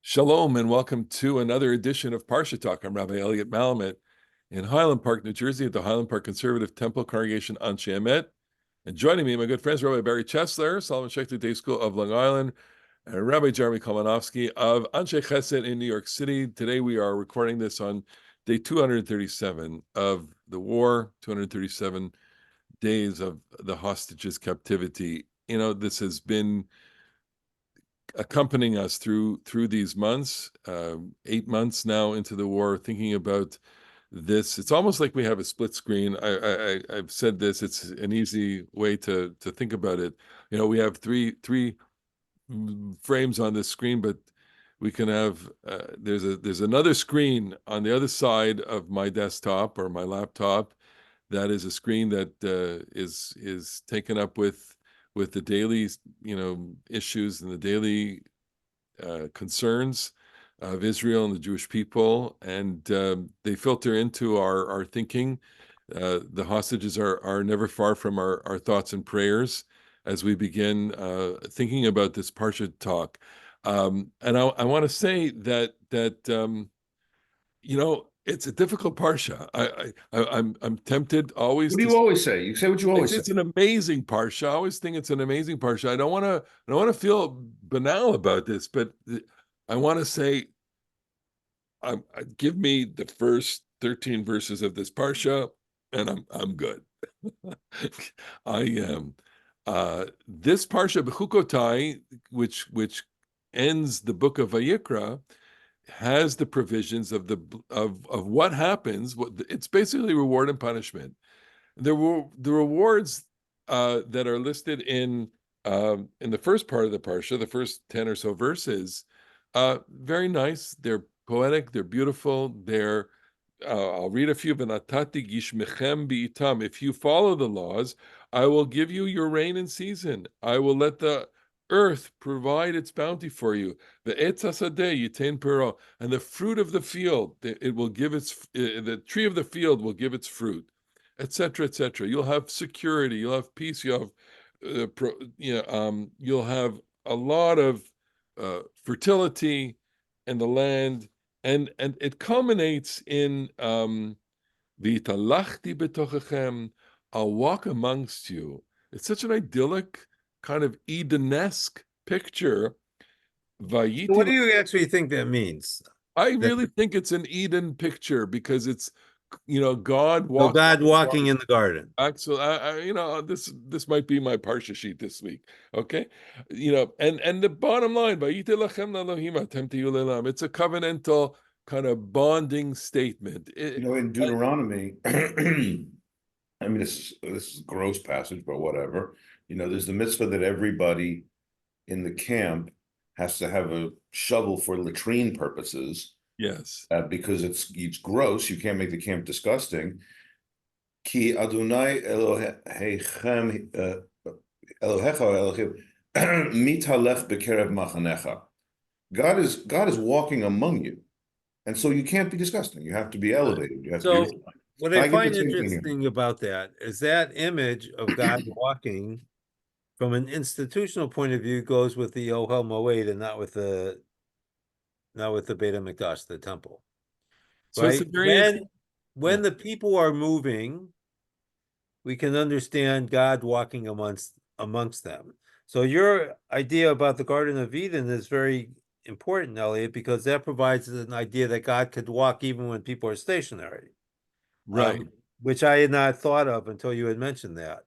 Shalom and welcome to another edition of Parasha Talk. I'm Rabbi Elliot Malamet in Highland Park, New Jersey, at the Highland Park Conservative Temple Congregation Anshe Emet. And joining me, my good friends, Rabbi Barry Chesler, Solomon Schechter Day School of Long Island, and Rabbi Jeremy Kalmanovsky of Anshe Chesed in New York City. Today we are recording this on day 237 of the war, 237 days of the hostages' captivity. You know, this has been accompanying us through these months, 8 months now into the war, thinking about this. It's almost like we have a split screen. I've said this. It's an easy way to think about it. You know, we have three frames on this screen, but we can have there's another screen on the other side of my desktop or my laptop. That is a screen that is taken up with the daily, issues and the daily concerns of Israel and the Jewish people, and they filter into our thinking. The hostages are never far from our thoughts and prayers as we begin thinking about this Parsha talk. And I want to say that it's a difficult parsha. I'm tempted always What do to you always say? You say what you always say. it's an amazing parsha. I always think it's an amazing parsha. I don't want to feel banal about this, but I want to say, give me the first 13 verses of this parsha, and I'm good. I am. This Parasha Behukotai, which ends the book of Vayikra, has the provisions of what happens. It's basically reward and punishment. The rewards that are listed in the first part of the parsha, the first 10 or so verses, very nice. They're poetic. They're beautiful. I'll read a few. V'natati gishmechem bi'itam. If you follow the laws, I will give you your rain in season. I will let the earth provide its bounty for you. The etz hasadeh yitain piro, and the fruit of the field, it will give the tree of the field will give its fruit, etc., etc. You'll have security. You'll have peace. You'll have, you'll have a lot of fertility in the land, and it culminates in V'talachti betochechem, I'll walk amongst you. It's such an idyllic, kind of Eden-esque picture. What do you actually think that means? I really think it's an Eden picture because it's, God walking. So God walking in the garden. Actually, this might be my parsha sheet this week. Okay, and the bottom line, it's a covenantal kind of bonding statement. In Deuteronomy, I mean, this is a gross passage, but whatever. There's the mitzvah that everybody in the camp has to have a shovel for latrine purposes. Yes. Because it's gross. You can't make the camp disgusting. Ki Adonai Elohechem Elohecha Elohim mitalech bekerev machanecha. God is walking among you, and so you can't be disgusting. You have to be elevated. You have to be. What I find interesting about that is that image of God walking, from an institutional point of view, goes with the Ohel Moed and not with the Beit HaMikdash, the temple. So right? When the people are moving, we can understand God walking amongst them. So your idea about the Garden of Eden is very important, Elliot, because that provides an idea that God could walk even when people are stationary. Right. Which I had not thought of until you had mentioned that.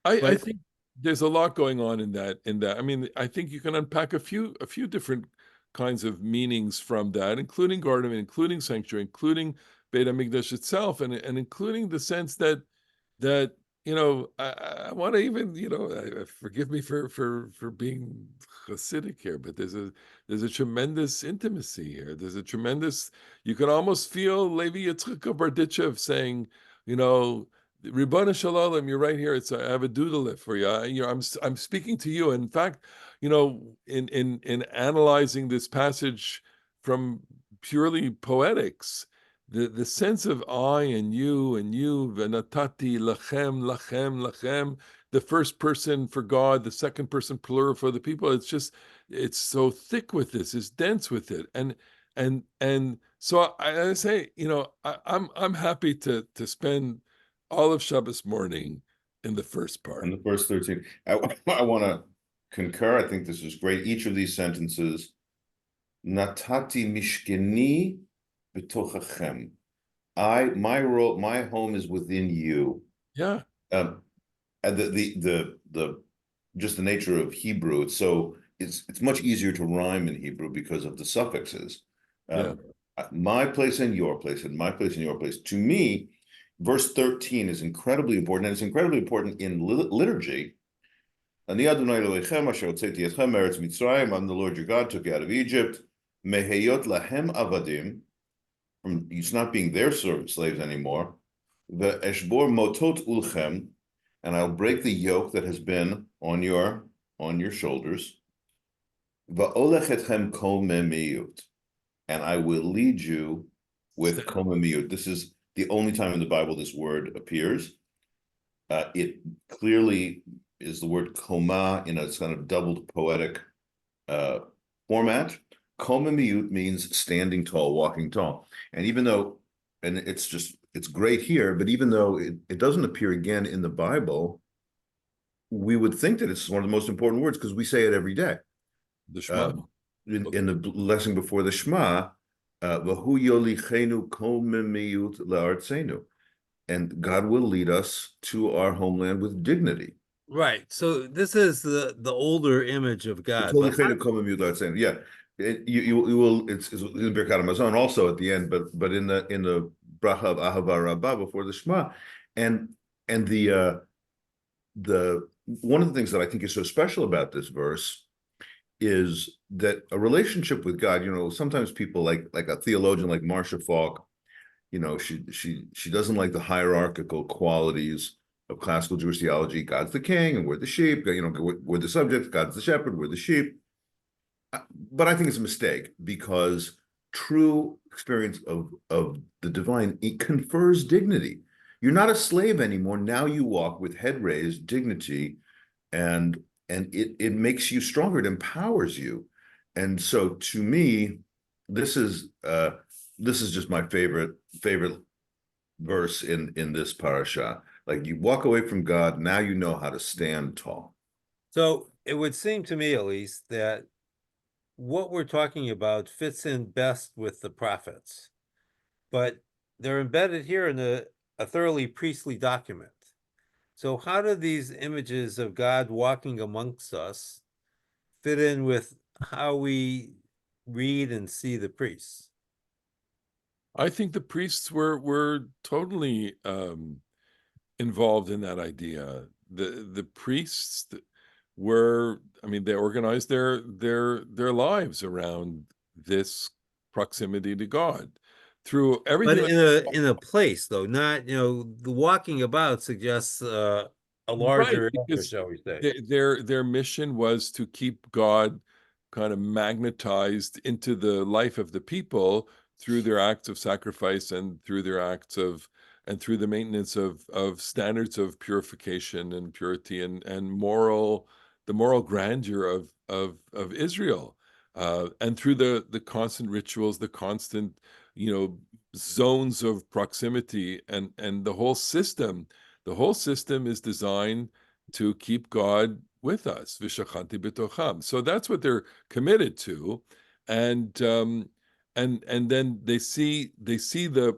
I think there's a lot going on in that. I mean, I think you can unpack a few different kinds of meanings from that, including garden, including sanctuary, including Beit HaMikdash itself, and including the sense that I want to even, forgive me for being Hasidic here, but there's a tremendous intimacy here. There's a tremendous, you can almost feel Levi Yitzchak Berditchev saying, Ribbana Shalom, you're right here. I have a doodle for you. I'm speaking to you. In fact, in analyzing this passage from purely poetics, the sense of I and you, v'natati lachem, lachem, lachem, the first person for God, the second person plural for the people. It's so thick with this, it's dense with it. And so I say, I'm happy to spend all of Shabbos morning in the first part. And the first 13. I want to concur. I think this is great. Each of these sentences, Natati mishkeni b'tochachem. My home is within you. Yeah. And the just the nature of Hebrew, it's much easier to rhyme in Hebrew because of the suffixes. My place and your place, and my place and your place. To me, verse 13 is incredibly important, and it's incredibly important in liturgy. Ani Adonai Elohechem asher hotzeti etchem me'eretz Mitzrayim. I'm the Lord your God, took you out of Egypt. Meheyot lahem avadim, from it's not being their slaves anymore. The eshbor motot ulchem, and I'll break the yoke that has been on your shoulders. Va'olech etchem kol memiyut, and I will lead you with kol memiyut. This is the only time in the Bible this word appears. It clearly is the word koma in a kind of doubled poetic format. Kol memiyut means standing tall, walking tall. And even though, and it's great here, but even though it doesn't appear again in the Bible, we would think that it's one of the most important words because we say it every day. The Shema. In the lesson before the Shema, V'hu yolichenu kol memiyut la'artzenu, and God will lead us to our homeland with dignity. Right. So this is the older image of God. Yeah, you will. It's in Birkat Hamazon also at the end, but in the bracha of Ahava Rabbah before the Shema, and the one of the things that I think is so special about this verse is that a relationship with God. Sometimes people like a theologian like Marcia Falk. She doesn't like the hierarchical qualities of classical Jewish theology. God's the king, and we're the sheep. We're the subjects. God's the shepherd. We're the sheep. But I think it's a mistake because true experience of the divine, it confers dignity. You're not a slave anymore. Now you walk with head raised, dignity, and it makes you stronger. It empowers you. And so, to me, this is just my favorite verse in this parasha. Like, you walk away from God, now you know how to stand tall. So it would seem to me, at least, that what we're talking about fits in best with the prophets, but they're embedded here in a thoroughly priestly document. So how do these images of God walking amongst us fit in with how we read and see the priests? I think the priests were totally involved in that idea. The priests were, they organized their lives around this proximity to God through everything. But in a place, though, not, the walking about suggests a larger area, shall we say. Their mission was to keep God kind of magnetized into the life of the people through their acts of sacrifice and through their acts of, and through the maintenance of standards of purification and purity and the moral grandeur of Israel, and through the constant rituals, the constant, zones of proximity, and the whole system. The whole system is designed to keep God with us, v'shachanti b'tocham. So that's what they're committed to, and then they see the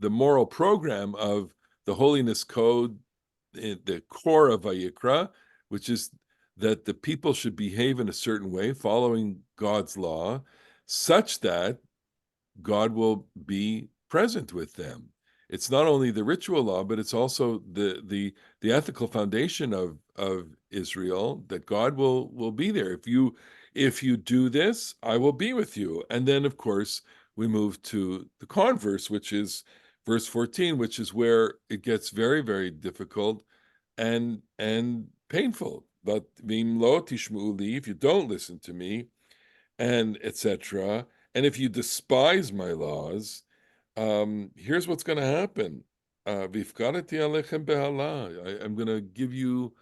moral program of the holiness code, the core of Vayikra, which is that the people should behave in a certain way, following God's law, such that God will be present with them. It's not only the ritual law, but it's also the ethical foundation of Israel, that God will be there. If you do this, I will be with you. And then, of course, we move to the converse, which is verse 14, which is where it gets very, very difficult and painful. But v'im lo tishma'u li, if you don't listen to me, and etc., and if you despise my laws, here's what's going to happen. I'm going to give you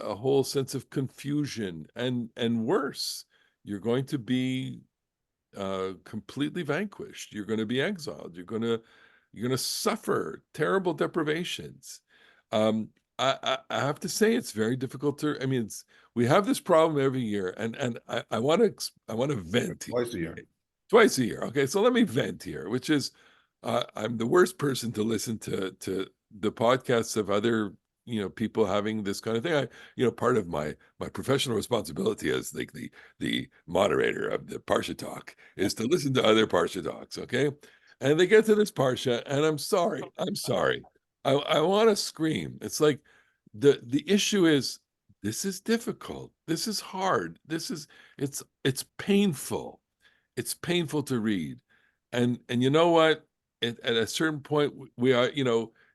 a whole sense of confusion, and worse, you're going to be completely vanquished. You're going to be exiled. You're going to suffer terrible deprivations. Um, I have to say it's very difficult to. I mean, we have this problem every year, and I want to vent here. Twice a year. Twice a year. Okay, so let me vent here, which is I'm the worst person to listen to the podcasts of other people having this kind of thing. Part of my professional responsibility as like the moderator of the Parsha Talk is to listen to other Parsha Talks. Okay, and they get to this Parsha, and I'm sorry. I want to scream. It's like the issue is, this is difficult. This is hard. It's painful. It's painful to read. And you know what? At a certain point, we are,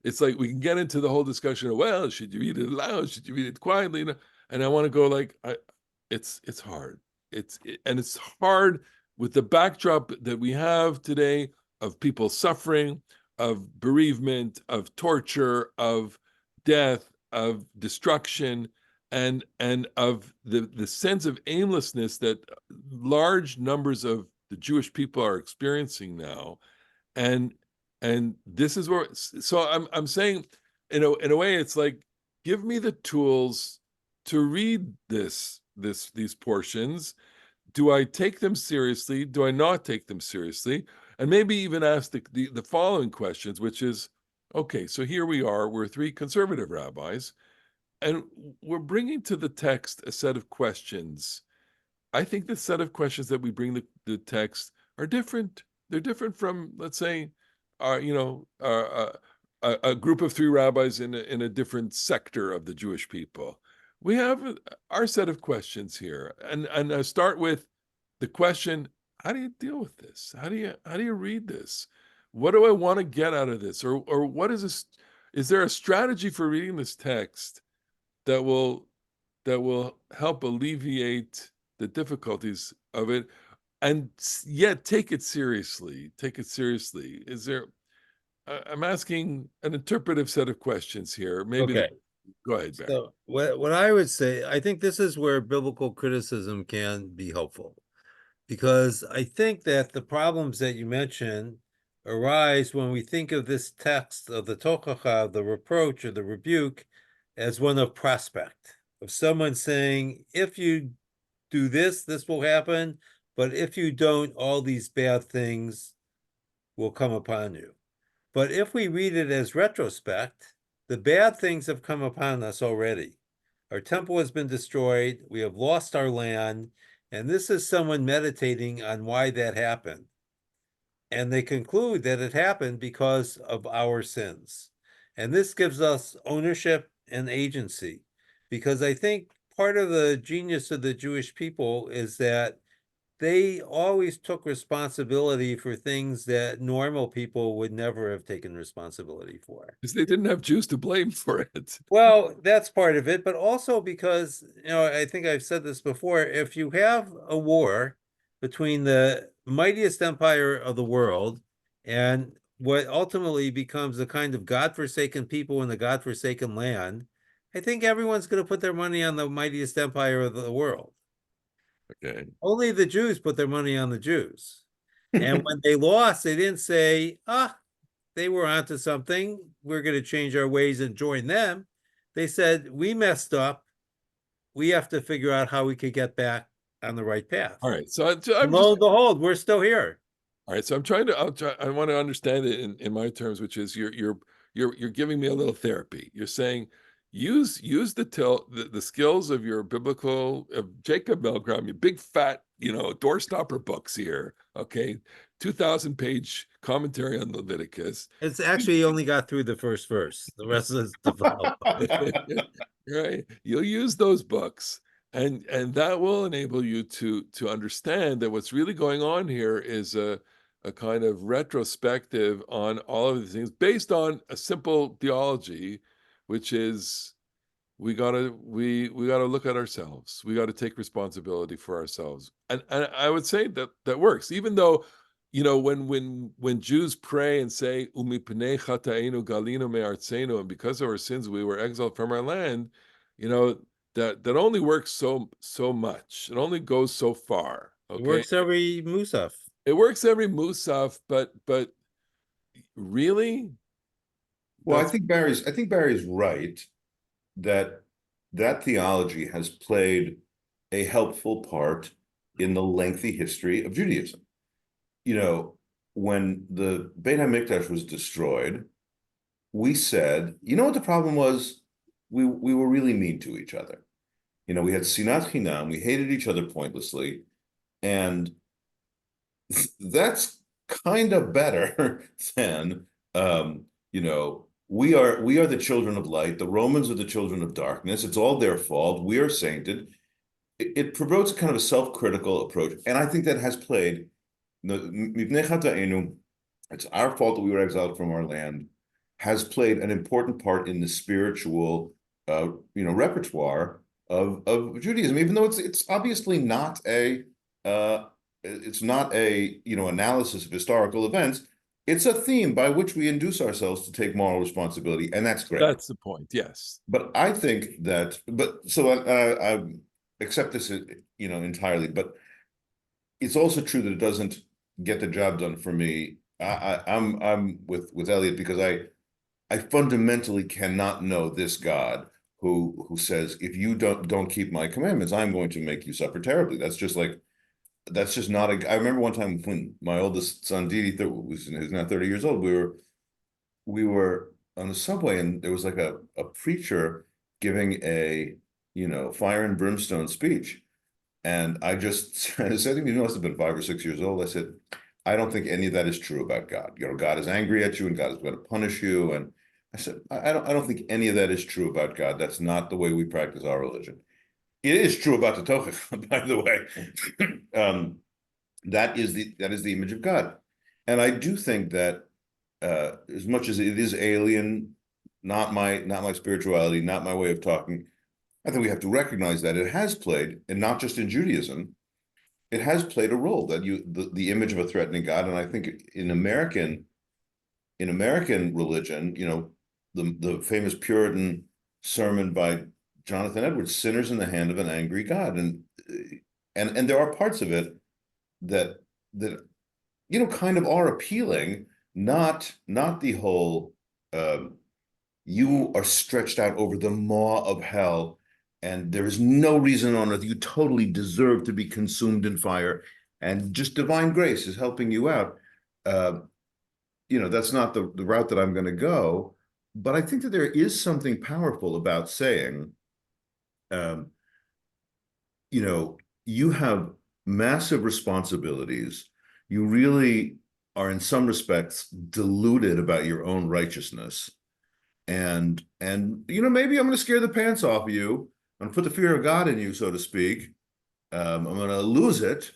it's like we can get into the whole discussion of, well, should you read it aloud? Should you read it quietly? And I want to go like, it's hard. And it's hard with the backdrop that we have today of people suffering, of bereavement, of torture, of death, of destruction, and of the sense of aimlessness that large numbers of the Jewish people are experiencing now. And this is where, so I'm saying, in a way, it's like, give me the tools to read these portions. Do I take them seriously? Do I not take them seriously? And maybe even ask the following questions, which is, okay, so here we are, we're three conservative rabbis, and we're bringing to the text a set of questions. I think the set of questions that we bring the text are different. They're different from, let's say, a group of three rabbis in a different sector of the Jewish people. We have our set of questions here, and I start with the question: how do you deal with this? How do you read this? What do I want to get out of this? Or what is this? Is there a strategy for reading this text that will help alleviate the difficulties of it, and yet take it seriously? Is there? I'm asking an interpretive set of questions here. Maybe. Okay. Go ahead, Barry. So what I would say, I think this is where biblical criticism can be helpful, because I think that the problems that you mentioned arise when we think of this text of the tochacha, the reproach or the rebuke, as one of prospect, of someone saying, if you do this, this will happen, but if you don't, all these bad things will come upon you. But if we read it as retrospect, the bad things have come upon us already. Our temple has been destroyed, we have lost our land, and this is someone meditating on why that happened. And they conclude that it happened because of our sins. And this gives us ownership and agency, because I think part of the genius of the Jewish people is that they always took responsibility for things that normal people would never have taken responsibility for. Because they didn't have Jews to blame for it. Well, that's part of it, but also because, I think I've said this before, if you have a war between the mightiest empire of the world and what ultimately becomes a kind of godforsaken people in the godforsaken land, I think everyone's going to put their money on the mightiest empire of the world. Okay. Only the Jews put their money on the Jews. And when they lost, they didn't say, they were onto something, we're going to change our ways and join them. They said, we messed up. We have to figure out how we could get back on the right path. All right. So lo and behold, we're still here. All right. So I want to understand it in my terms, which is you're giving me a little therapy. You're saying use the skills of your biblical of Jacob Milgram, your big fat doorstopper books here. Okay, 2,000-page commentary on Leviticus. It's actually only got through the first verse. The rest is to follow. Right. You'll use those books, and that will enable you to understand that what's really going on here is a kind of retrospective on all of these things based on a simple theology, which is we gotta look at ourselves. We gotta take responsibility for ourselves, and I would say that works, even though when Jews pray and say Umi pnei chatainu galinu me'artzenu, and because of our sins we were exiled from our land, that only works so much. It only goes so far. It Okay, works every Musaf. it works every Musaf, but really, Well, that's I think Barry's right that that theology has played a helpful part in the lengthy history of Judaism. You know, when the Beit HaMikdash was destroyed, we said, you know what the problem was? We were really mean to each other. You know, we had sinat chinam, we hated each other pointlessly, and that's kind of better than you know, we are the children of light, the Romans are the children of darkness, it's all their fault, we are sainted. It promotes kind of a self-critical approach, and I think that has played it's our fault that we were exiled from our land, has played an important part in the spiritual repertoire of Judaism, even though it's obviously not a it's not a analysis of historical events. It's a theme by which we induce ourselves to take moral responsibility, and that's great. that's the point. Yes, But I think that, but so I accept this, entirely. But it's also true that it doesn't get the job done for me. I'm with Elliot because I fundamentally cannot know this God who says if you don't keep my commandments, I'm going to make you suffer terribly. That's just not a. I remember one time when my oldest son Didi who's now 30 years old, we were on the subway and there was like a preacher giving a fire and brimstone speech. And I just I said, he must have been 5 or 6 years old. I said, I don't think any of that is true about God. God is angry at you and God is going to punish you. And I said, I don't think any of that is true about God. That's not the way we practice our religion. It is true about the Tochach, by the way. That is the image of God. And I do think that as much as it is alien, not my spirituality, not my way of talking, I think we have to recognize that it has played, and not just in Judaism, it has played a role that the image of a threatening God. And I think in American religion, the famous Puritan sermon by Jonathan Edwards, "Sinners in the hand of an angry God," and there are parts of it that kind of are appealing, not the whole you are stretched out over the maw of hell and there is no reason on earth, you totally deserve to be consumed in fire, and just divine grace is helping you out. That's not the route that I'm going to go, but I think that there is something powerful about saying, um, you have massive responsibilities. You really are in some respects deluded about your own righteousness. And maybe I'm going to scare the pants off of you. I'm going to put the fear of God in you, so to speak. I'm going to lose it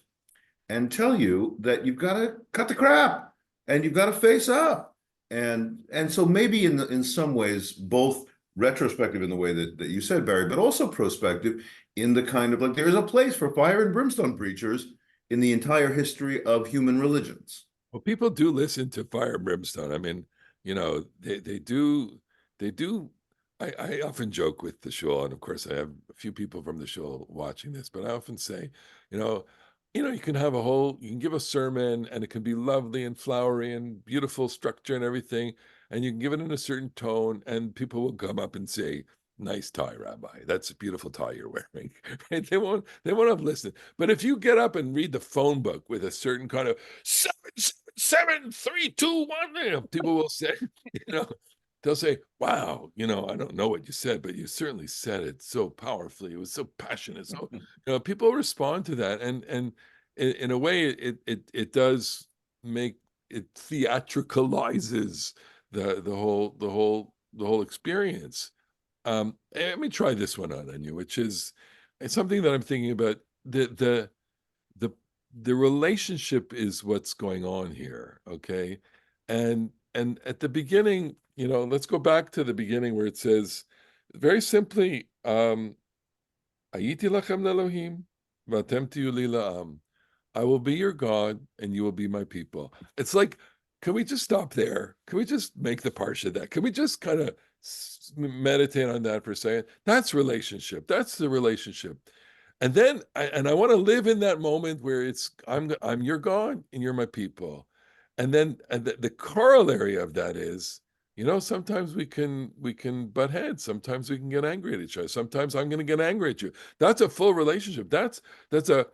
and tell you that you've got to cut the crap and you've got to face up. And so maybe in some ways, both retrospective in the way that you said, Barry, but also prospective in the kind of like there is a place for fire and brimstone preachers in the entire history of human religions. well, people do listen to fire and brimstone. I mean, they do. I often joke with the shul, and of course, I have a few people from the shul watching this. But I often say, you know, you can you can give a sermon, and it can be lovely and flowery and beautiful structure and everything, and you can give it in a certain tone, and people will come up and say, "Nice tie, Rabbi. That's a beautiful tie you're wearing." Right? They won't have listened. But if you get up and read the phone book with a certain kind of 7, 7, 3, 2, 1, people will say, you know, they'll say, "Wow, I don't know what you said, but you certainly said it so powerfully. It was so passionate." So, people respond to that, and in a way, it does make it theatricalizes the whole experience. Let me try this one on you, which is it's something that I'm thinking about. The the relationship is what's going on here, okay? And at the beginning, let's go back to the beginning where it says very simply, Ayiti lachem leElohim, v'atem tiyu li la'am. I will be your God and you will be my people. It's like, can we just stop there? Can we just make the parsha that? Can we just kind of meditate on that for a second. That's relationship. That's the relationship. And then I want to live in that moment where it's I'm you're gone and you're my people. And then the corollary of that is, sometimes we can butt heads. Sometimes we can get angry at each other. Sometimes I'm going to get angry at you. That's a full relationship. That's a,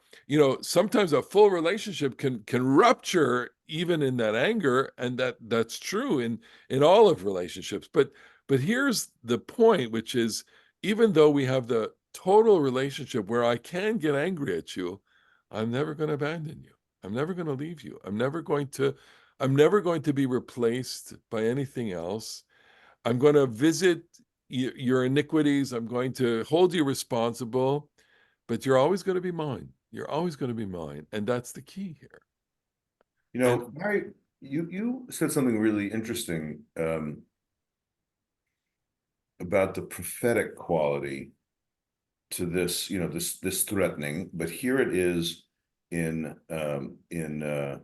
sometimes a full relationship can rupture even in that anger, and that's true in all of relationships. But here's the point, which is, even though we have the total relationship where I can get angry at you, I'm never going to abandon you. I'm never going to leave you. I'm never going to be replaced by anything else. I'm going to visit your iniquities. I'm going to hold you responsible, but you're always going to be mine. You're always going to be mine. And that's the key here. Barry, you said something really interesting about the prophetic quality to this, this threatening, but here it is in the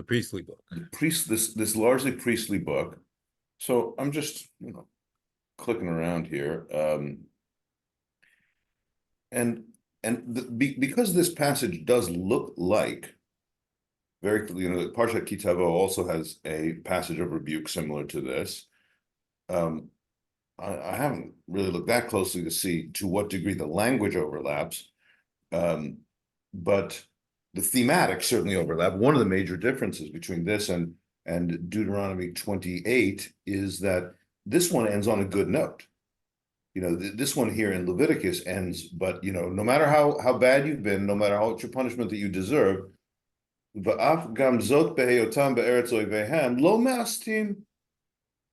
priestly book. This largely priestly book. So I'm just, clicking around here. Because this passage does look like very, Parshat Kitavo also has a passage of rebuke similar to this. I haven't really looked that closely to see to what degree the language overlaps, but the thematic certainly overlap. One of the major differences between this and Deuteronomy 28 is that this one ends on a good note. This one here in Leviticus ends, but no matter how bad you've been, no matter how much your punishment that you deserve, v'af gam zot beheyotam be'eretz oivehem lo mastim.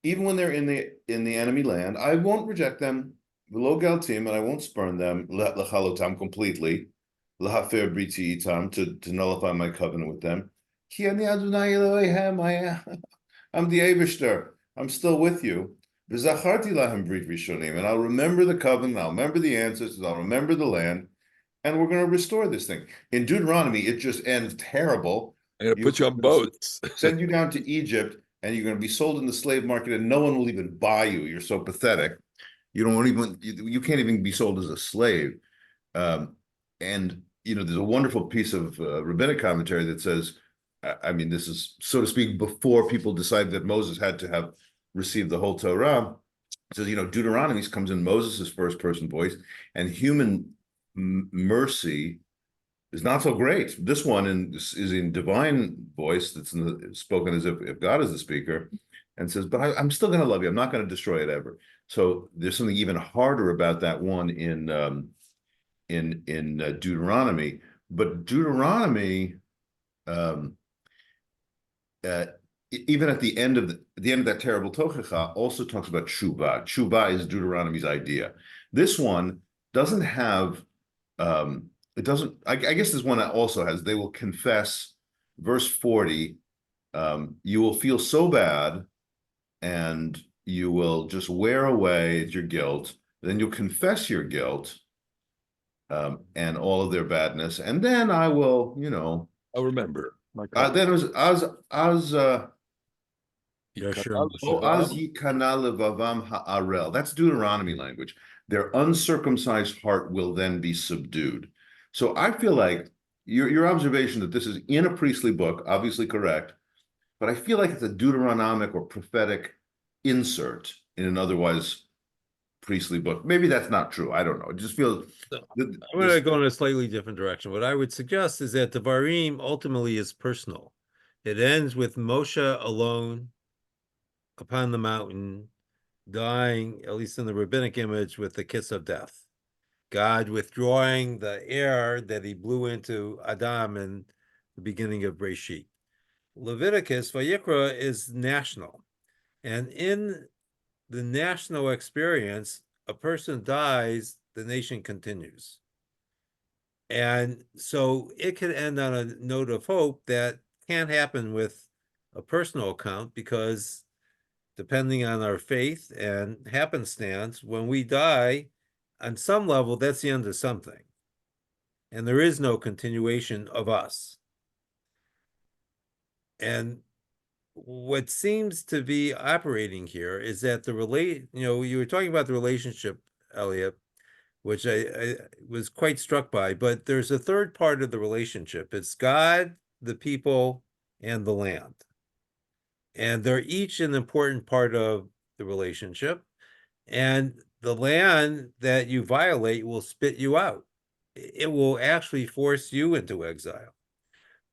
Even when they're in the enemy land, I won't reject them, v'lo galtim, and I won't spurn them, lechalotam completely, lahafer briti itam, to nullify my covenant with them. Ki ani Adonai Elohehem, I'm the Eibishter. I'm still with you. V'zacharti lahem brit rishonim, and I'll remember the covenant. I'll remember the ancestors. I'll remember the land, and we're going to restore this thing. In Deuteronomy, it just ends terrible. I'm going to put you on boats. Send you down to Egypt, and you're going to be sold in the slave market, and no one will even buy you. You're so pathetic. You can't even be sold as a slave. And there's a wonderful piece of rabbinic commentary that says, this is, so to speak, before people decided that Moses had to have received the whole Torah. It says, Deuteronomy comes in Moses' first person voice, and human mercy is not so great. This one is in divine voice that's spoken as if God is the speaker, and says, but I'm still going to love you. I'm not going to destroy it ever. So there's something even harder about that one in Deuteronomy. But Deuteronomy, even at the end of that terrible tochecha, also talks about tshuva. Tshuva is Deuteronomy's idea. This one doesn't have. It doesn't. I guess this one also has. They will confess. Verse 40. You will feel so bad, and you will just wear away at your guilt. Then you'll confess your guilt, and all of their badness, and then I will, I'll remember. Then it was Az Yashar. yikana levavam ha'arel. That's Deuteronomy language. Their uncircumcised heart will then be subdued. So I feel like your observation that this is in a priestly book, obviously correct, but I feel like it's a Deuteronomic or prophetic insert in an otherwise priestly book. Maybe that's not true. I don't know. It just feels. I'm going to go in a slightly different direction. What I would suggest is that the Devarim ultimately is personal. It ends with Moshe alone upon the mountain, dying, at least in the rabbinic image, with the kiss of death. God withdrawing the air that he blew into Adam in the beginning of Breshit. Leviticus, Vayikra, is national. And in the national experience, a person dies, the nation continues. And so it can end on a note of hope that can't happen with a personal account, because depending on our faith and happenstance, when we die, on some level, that's the end of something. And there is no continuation of us. And what seems to be operating here is that you were talking about the relationship, Elliot, which I was quite struck by, but there's a third part of the relationship. It's God, the people, and the land. And they're each an important part of the relationship. And the land that you violate will spit you out. It will actually force you into exile.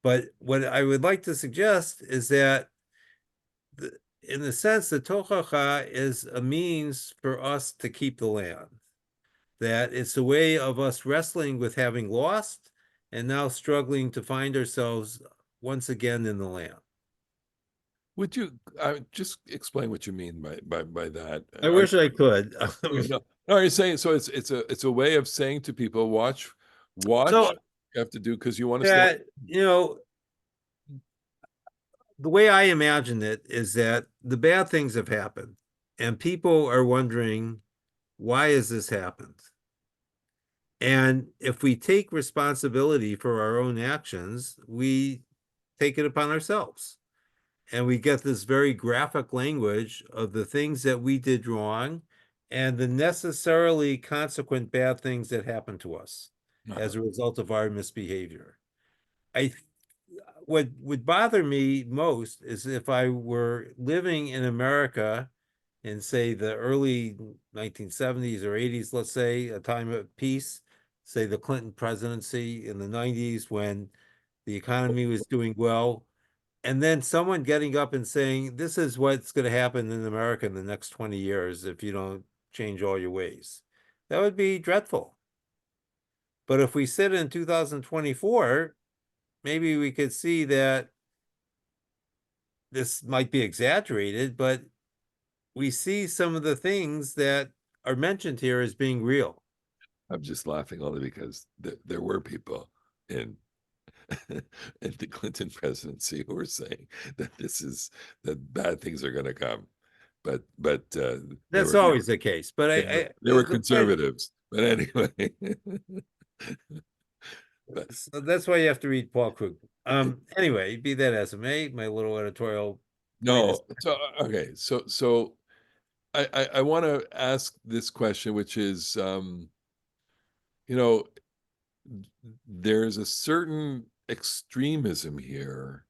But what I would like to suggest is that, in the sense, the tochacha is a means for us to keep the land. That it's a way of us wrestling with having lost and now struggling to find ourselves once again in the land. Would you just explain what you mean by that? I wish I could. No, are you saying so? It's a way of saying to people, watch So what you have to do because you want to stay. that, the way I imagine it is that the bad things have happened, and people are wondering, why has this happened? And if we take responsibility for our own actions, we take it upon ourselves. And we get this very graphic language of the things that we did wrong and the necessarily consequent bad things that happen to us as a result of our misbehavior. What would bother me most is if I were living in America in, say, the early 1970s or 80s, let's say, a time of peace, say the Clinton presidency in the 90s when the economy was doing well, and then someone getting up and saying, this is what's going to happen in America in the next 20 years if you don't change all your ways. That would be dreadful. But if we sit in 2024, maybe we could see that this might be exaggerated, but we see some of the things that are mentioned here as being real. I'm just laughing only because there were people in in the Clinton presidency who were saying that that bad things are going to come, but That's always the case. But they were conservatives. But anyway, so that's why you have to read Paul Krugman. Anyway, be that as it may, my little editorial. no. So okay, so I want to ask this question, which is, there's a certain extremism here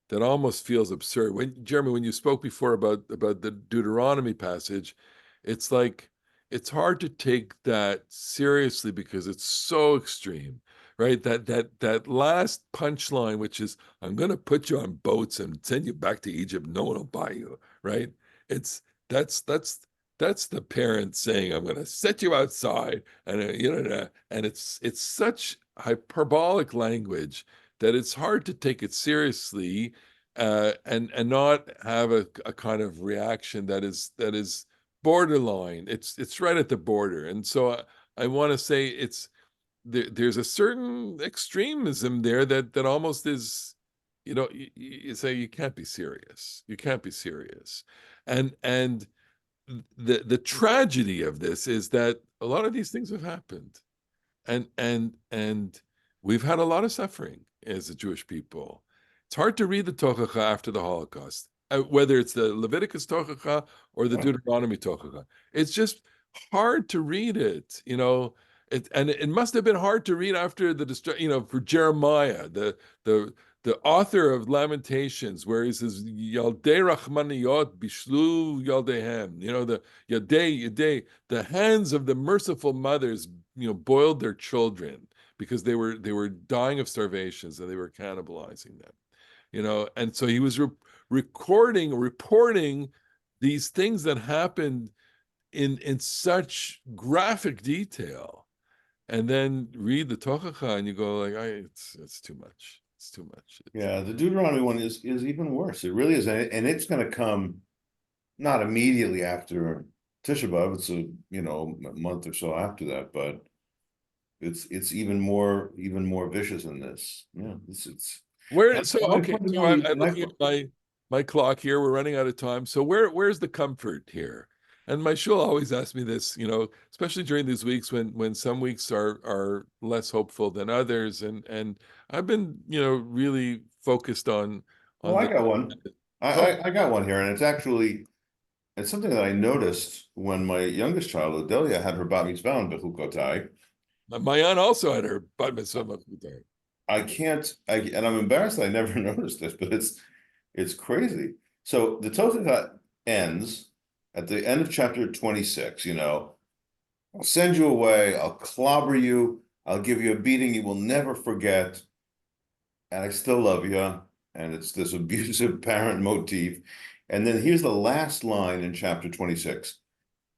that almost feels absurd. Jeremy, when you spoke before about the Deuteronomy passage, it's like it's hard to take that seriously because it's so extreme, right? That last punchline, which is, "I'm going to put you on boats and send you back to Egypt. No one will buy you," right? It's that's that's the parent saying, "I'm going to set you outside," and and it's such hyperbolic language that it's hard to take it seriously, and not have a kind of reaction that is borderline. It's right at the border, and so I want to say there's a certain extremism there that almost is, you say you can't be serious. You can't be serious, and the tragedy of this is that a lot of these things have happened, and we've had a lot of suffering as a Jewish people. It's hard to read the Tochacha after the Holocaust, whether it's the Leviticus Tochacha or the Deuteronomy Tochacha. It's just hard to read it, and it must have been hard to read after for Jeremiah, the author of Lamentations, where he says, Yaldei Rachmaniyot Bishlu Yaldehem, the Yadei, the hands of the merciful mothers, boiled their children because they were dying of starvations and they were cannibalizing them, and so he was reporting these things that happened in such graphic detail, and then read the Tochacha and you go like, it's too much. It's too much. Yeah, the Deuteronomy one is even worse. It really is, and it's going to come not immediately after Tisha B'Av. It's a month or so after that, but it's even more vicious than this. Yeah, it's where. So okay, so I'm looking at my clock here. We're running out of time. So where's the comfort here? And my shul always asks me this, especially during these weeks when some weeks are less hopeful than others, and I've been really focused on. I got one. I got one here, and it's something that I noticed when my youngest child, Odelia, had her bat mitzvah on Behukotai. My aunt also had her bat mitzvah Behukotai. And I'm embarrassed that I never noticed this, but it's crazy. So the Tochacha ends at the end of chapter 26, I'll send you away, I'll clobber you, I'll give you a beating you will never forget, and I still love you. And it's this abusive parent motif. And then here's the last line in chapter 26.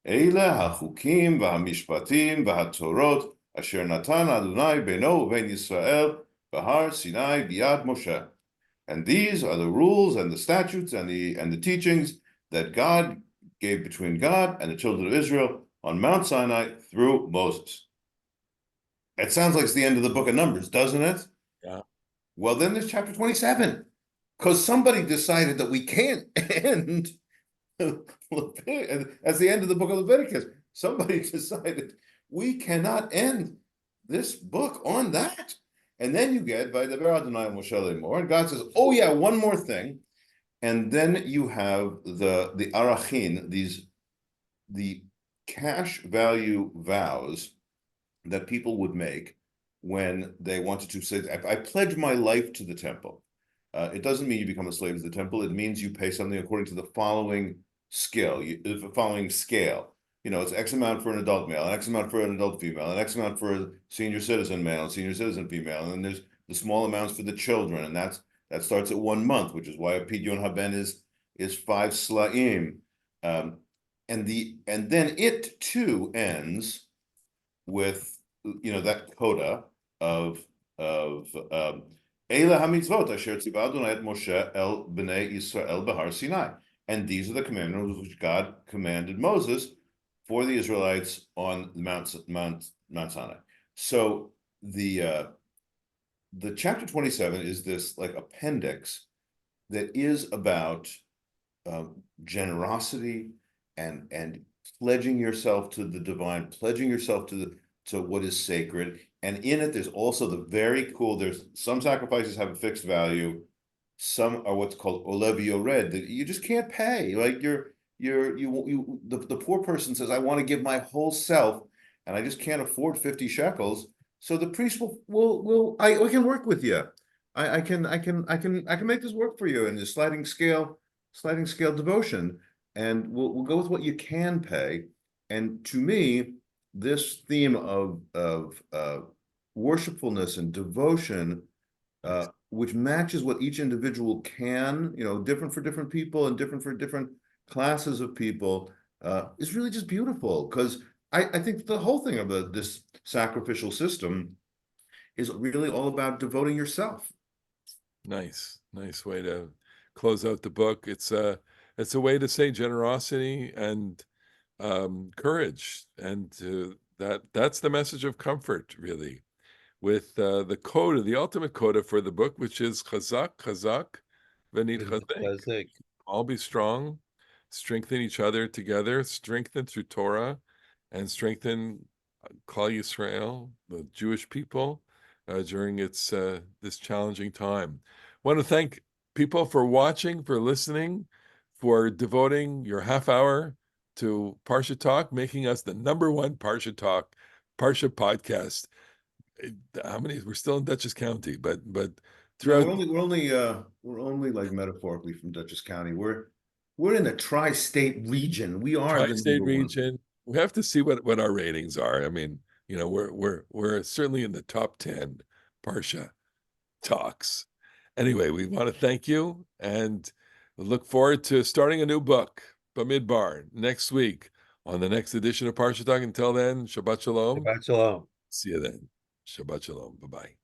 Eile hachukim v'hamishpatim v'hatorot asher natan Adonai beino u'bein Yisrael b'har Sinai b'yad Moshe. And these are the rules and the statutes and the teachings that God gave between God and the children of Israel on Mount Sinai through Moses. It sounds like it's the end of the book of Numbers, doesn't it? Yeah. Well, then there's chapter 27, because somebody decided that we can't end as the end of the book of Leviticus. Somebody decided we cannot end this book on that. And then you get by the Adonai Moshe Lemor, and God says, "Oh yeah, one more thing." And then you have the arachin, the cash value vows that people would make when they wanted to say, I pledge my life to the temple. It doesn't mean you become a slave to the temple. It means you pay something according to the following scale. It's X amount for an adult male, an X amount for an adult female, an X amount for a senior citizen male, and senior citizen female, and then there's the small amounts for the children, and that starts at 1 month, which is why a pidyon haben is 5 slaim, and then it too ends with that coda of Eila hamitzvot asher tziva Adonai et Moshe el bnei Yisrael behar Sinai, and these are the commandments which God commanded Moses for the Israelites on Mount Sinai. So the chapter 27 is this like appendix that is about generosity and pledging yourself to the divine, pledging yourself to what is sacred. And in it, there's also there's some sacrifices have a fixed value. Some are what's called olev yored, that you just can't pay. Like the poor person says, I want to give my whole self, and I just can't afford 50 shekels. So the priest I can work with you. I can make this work for you in the sliding scale devotion, and we'll go with what you can pay. And to me, this theme of worshipfulness and devotion, which matches what each individual can, different for different people and different for different classes of people, is really just beautiful. Because I think the whole thing of this sacrificial system is really all about devoting yourself. Nice way to close out the book. It's a way to say generosity and courage, and that's the message of comfort, really, with the coda, the ultimate coda for the book, which is chazak v'nit chazek. All be strong, strengthen each other together, strengthen through Torah, and strengthen Klal Yisrael, the Jewish people, during its this challenging time. I want to thank people for watching, for listening, for devoting your half hour to Parsha Talk, making us the #1 Parsha podcast. How many? We're still in Dutchess County, but throughout. No, we're only like metaphorically from Dutchess County. We're in the tri-state region. We are the tri-state #1. region. We have to see what our ratings are. I mean, we're certainly in the top 10 Parsha Talks. Anyway, we want to thank you and look forward to starting a new book, Bamidbar, next week on the next edition of Parsha Talk. Until then, Shabbat Shalom. Shabbat Shalom. See you then. Shabbat Shalom. Bye-bye.